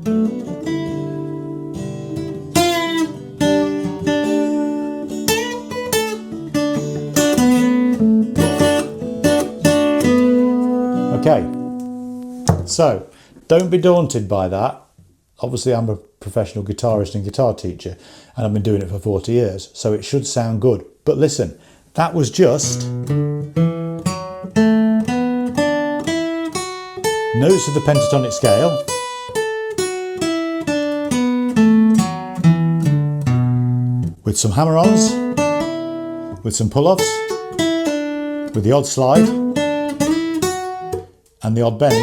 Okay, so don't be daunted by that. Obviously I'm a professional guitarist and guitar teacher and I've been doing it for 40 years, so it should sound good. But listen, that was just notes of the pentatonic scale, with some hammer-ons, with some pull-offs, with the odd slide and the odd bend.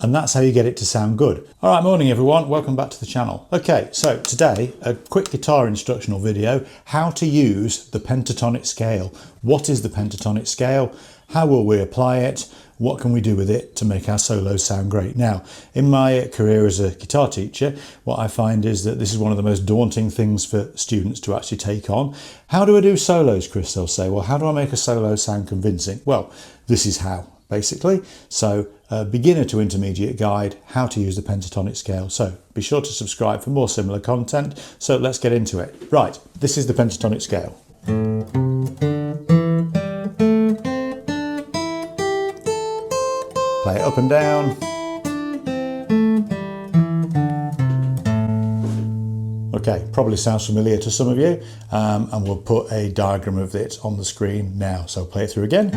And that's how you get it to sound good. All right, morning everyone, welcome back to the channel. Okay, so today, a quick guitar instructional video, how to use the pentatonic scale. What is the pentatonic scale? How will we apply it? What can we do with it to make our solos sound great? Now, in my career as a guitar teacher, what I find is that this is one of the most daunting things for students to actually take on. How do I do solos, Chris? They'll say, well, how do I make a solo sound convincing? Well, this is how, basically. So, beginner to intermediate guide, how to use the pentatonic scale. So be sure to subscribe for more similar content. So let's get into it. Right, this is the pentatonic scale. Play it up and down. Okay, probably sounds familiar to some of you, and we'll put a diagram of it on the screen now. So play it through again.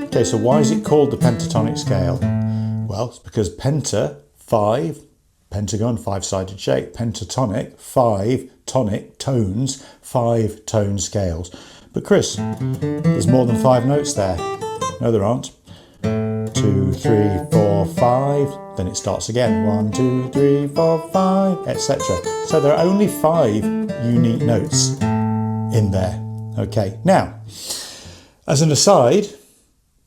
Okay, so why is it called the pentatonic scale? Well, it's because penta, 5, pentagon, 5-sided shape, pentatonic, 5, tonic, tones, 5 tone scales. But Chris, there's more than 5 notes there. No, there aren't. 2, 3, 4, 5, then it starts again. 1, 2, 3, 4, 5, etc. So there are only 5 unique notes in there. Okay, now, as an aside,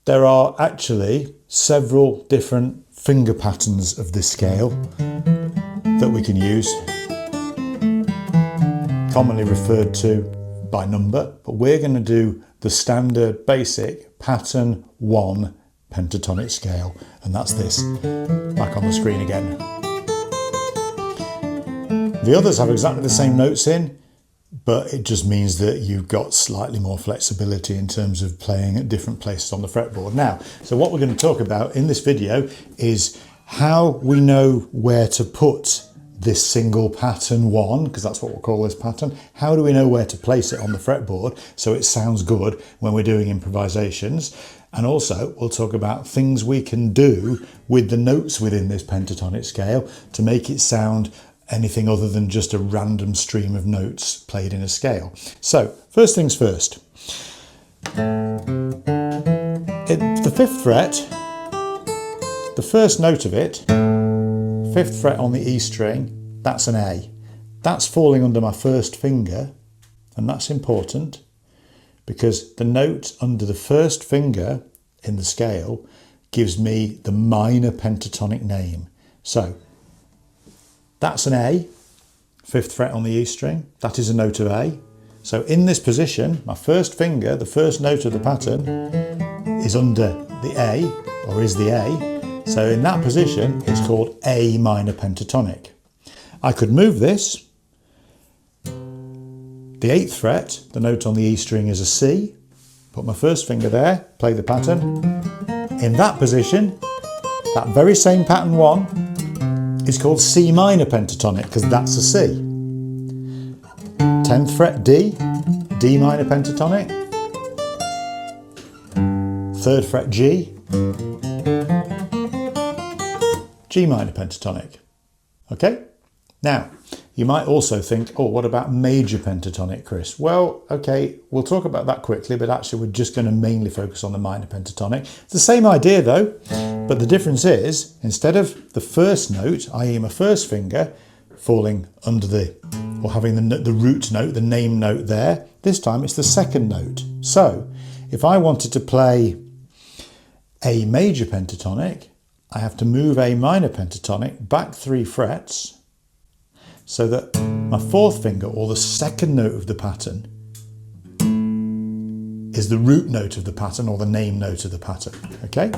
there are actually several different finger patterns of this scale that we can use, commonly referred to by number, but we're going to do the standard basic pattern 1 pentatonic scale, and that's this, back on the screen again. The others have exactly the same notes in, but it just means that you've got slightly more flexibility in terms of playing at different places on the fretboard. Now, so what we're going to talk about in this video is how we know where to put this single pattern 1, because that's what we'll call this pattern. How do we know where to place it on the fretboard so it sounds good when we're doing improvisations? And also we'll talk about things we can do with the notes within this pentatonic scale to make it sound anything other than just a random stream of notes played in a scale. So, first things first. The 5th fret, the first note of it, 5th fret on the E string, that's an A. That's falling under my first finger, and that's important because the note under the first finger in the scale gives me the minor pentatonic name. So, that's an A, 5th fret on the E string, that is a note of A. So in this position, my first finger, the first note of the pattern, is under the A, or is the A. So in that position, it's called A minor pentatonic. I could move this. The 8th fret, the note on the E string is a C. Put my first finger there, play the pattern. In that position, that very same pattern 1, it's called C minor pentatonic because that's a C. 10th fret D, D minor pentatonic. 3rd fret G, G minor pentatonic. Okay? Now, you might also think, oh, what about major pentatonic, Chris? Well, okay, we'll talk about that quickly, but actually we're just going to mainly focus on the minor pentatonic. It's the same idea though, but the difference is, instead of the first note, i.e. my first finger, falling under or having the root note, the name note there, this time it's the second note. So, if I wanted to play a major pentatonic, I have to move a minor pentatonic back 3 frets, so that my 4th finger, or the second note of the pattern, is the root note of the pattern or the name note of the pattern, okay?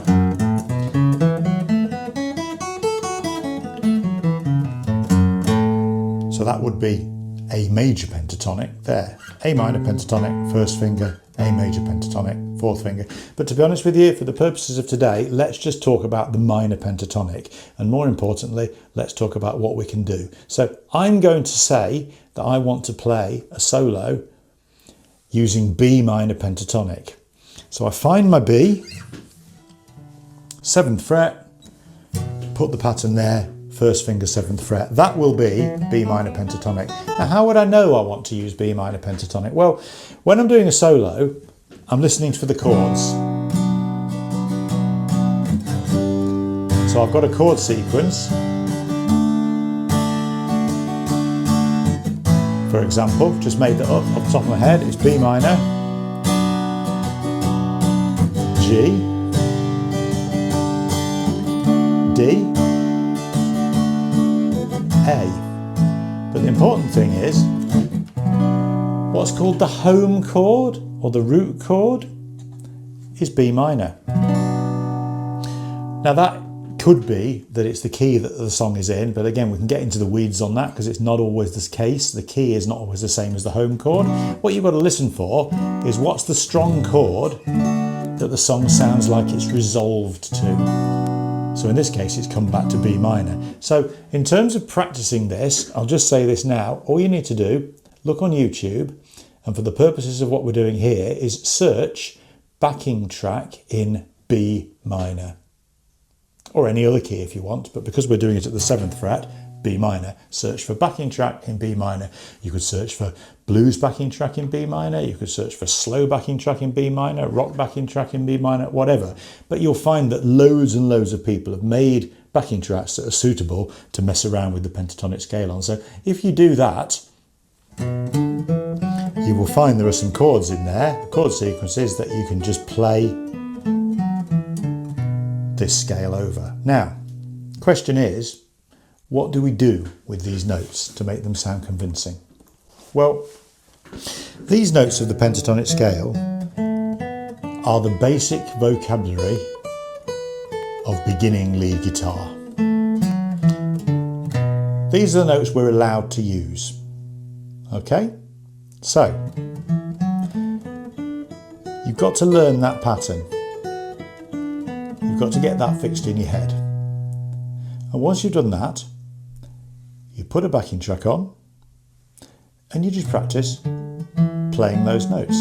So that would be A major pentatonic there. A minor pentatonic, first finger, A major pentatonic, fourth finger. But to be honest with you, for the purposes of today, let's just talk about the minor pentatonic. And more importantly, let's talk about what we can do. So I'm going to say that I want to play a solo using B minor pentatonic. So I find my B, 7th fret, put the pattern there, first finger, 7th fret. That will be B minor pentatonic. Now, how would I know I want to use B minor pentatonic? Well, when I'm doing a solo, I'm listening for the chords. So I've got a chord sequence. For example, just made that up off the top of my head. It's B minor, G, D, A. But the important thing is what's called the home chord or the root chord is B minor. Now that could be that it's the key that the song is in, but again we can get into the weeds on that because it's not always the case. The key is not always the same as the home chord. What you've got to listen for is what's the strong chord that the song sounds like it's resolved to. So in this case it's come back to B minor. So in terms of practicing this, I'll just say this now, all you need to do, look on YouTube, and for the purposes of what we're doing here is search backing track in B minor. Or any other key if you want, but because we're doing it at the 7th fret, B minor, search for backing track in B minor. You could search for blues backing track in B minor, you could search for slow backing track in B minor, rock backing track in B minor, whatever. But you'll find that loads and loads of people have made backing tracks that are suitable to mess around with the pentatonic scale on. So if you do that, you will find there are some chords in there, chord sequences that you can just play this scale over. Now, question is, what do we do with these notes to make them sound convincing? Well, these notes of the pentatonic scale are the basic vocabulary of beginning lead guitar. These are the notes we're allowed to use. Okay? So, you've got to learn that pattern. You've got to get that fixed in your head. And once you've done that, you put a backing track on and you just practice playing those notes.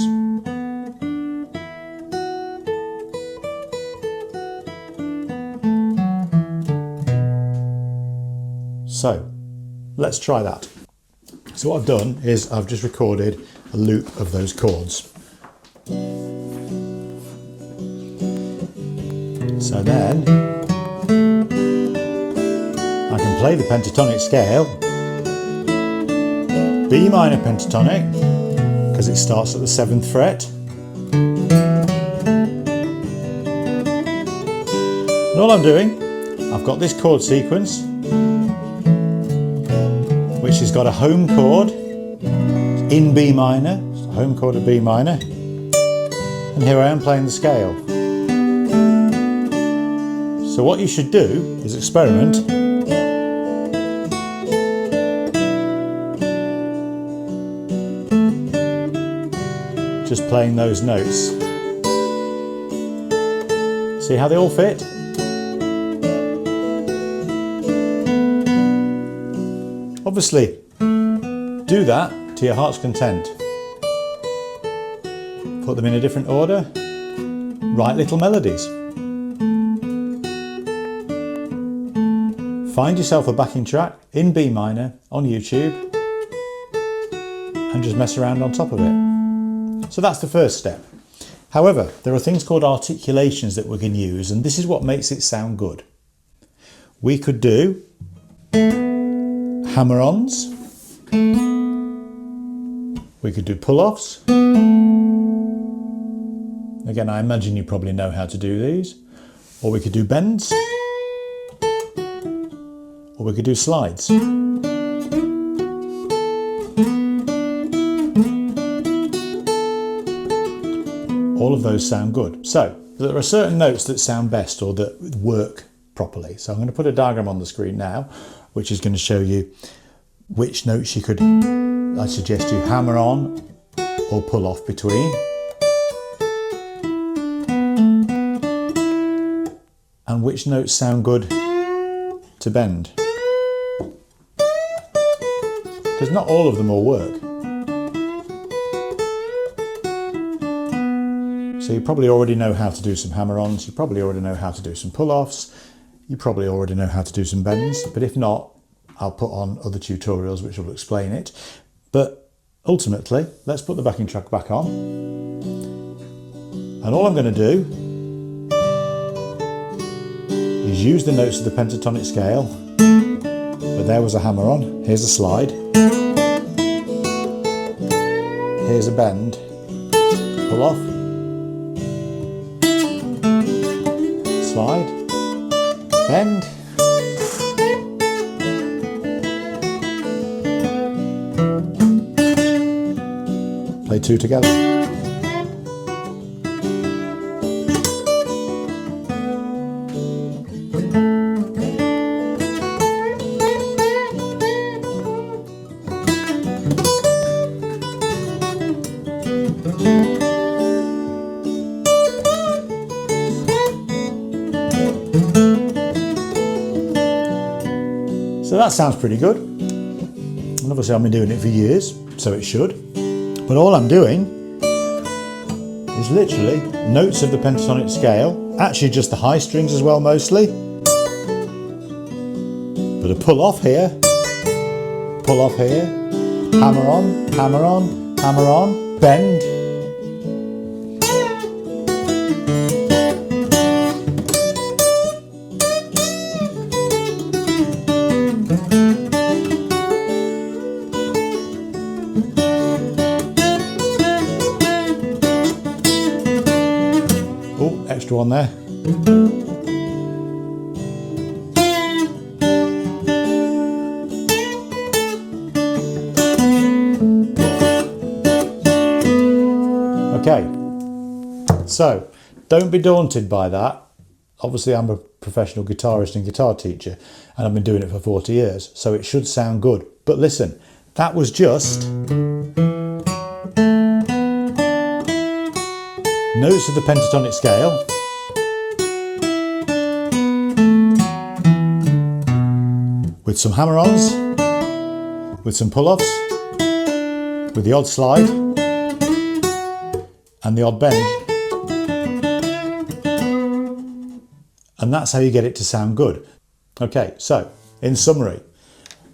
So, let's try that. So what I've done is I've just recorded a loop of those chords. So then, I can play the pentatonic scale, B minor pentatonic, because it starts at the 7th fret. And all I'm doing, I've got this chord sequence, which has got a home chord in B minor, so home chord of B minor, and here I am playing the scale. So what you should do is experiment just playing those notes. See how they all fit? Obviously, do that to your heart's content. Put them in a different order, write little melodies. Find yourself a backing track in B minor on YouTube and just mess around on top of it. So that's the first step. However, there are things called articulations that we can use, and this is what makes it sound good. We could do hammer-ons, we could do pull-offs. Again, I imagine you probably know how to do these. Or we could do bends, or we could do slides. all of those sound good. So there are certain notes that sound best or that work properly. So I'm going to put a diagram on the screen now, which is going to show you which notes you could, I suggest you hammer on or pull off between. And which notes sound good to bend. Because not all of them will work. So you probably already know how to do some hammer-ons, you probably already know how to do some pull-offs, you probably already know how to do some bends, but if not, I'll put on other tutorials which will explain it. But ultimately, let's put the backing track back on. And all I'm going to do is use the notes of the pentatonic scale. But there was a hammer-on, here's a slide, here's a bend, pull off, slide, bend, play two together. So that sounds pretty good, and obviously I've been doing it for years, so it should. But all I'm doing is literally notes of the pentatonic scale, actually just the high strings as well mostly. But a pull off here, hammer on, hammer on, hammer on, bend. Oh, extra one there. Okay, so don't be daunted by that. Obviously I'm a professional guitarist and guitar teacher, and I've been doing it for 40 years, so it should sound good. But listen, that was just notes of the pentatonic scale, with some hammer-ons, with some pull-offs, with the odd slide and the odd bend. And that's how you get it to sound good. Okay, so in summary,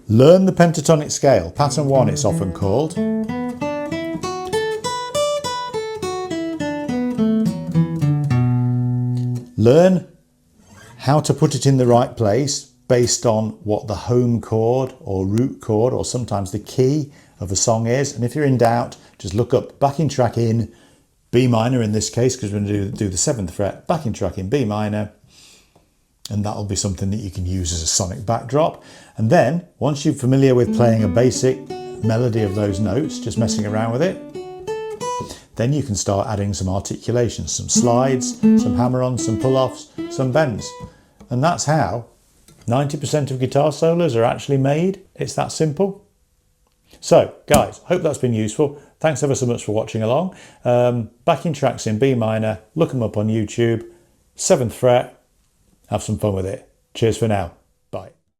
learn the pentatonic scale, pattern 1 it's often called. Learn how to put it in the right place based on what the home chord or root chord or sometimes the key of a song is. And if you're in doubt, just look up backing track in B minor in this case, because we're going to do the 7th fret, backing track in B minor, and that'll be something that you can use as a sonic backdrop. And then once you're familiar with playing a basic melody of those notes, just messing around with it, then you can start adding some articulations, some slides, some hammer-ons, some pull-offs, some bends. And that's how 90% of guitar solos are actually made. It's that simple. So guys, hope that's been useful. Thanks ever so much for watching along. Backing tracks in B minor, look them up on YouTube, 7th fret, have some fun with it. Cheers for now.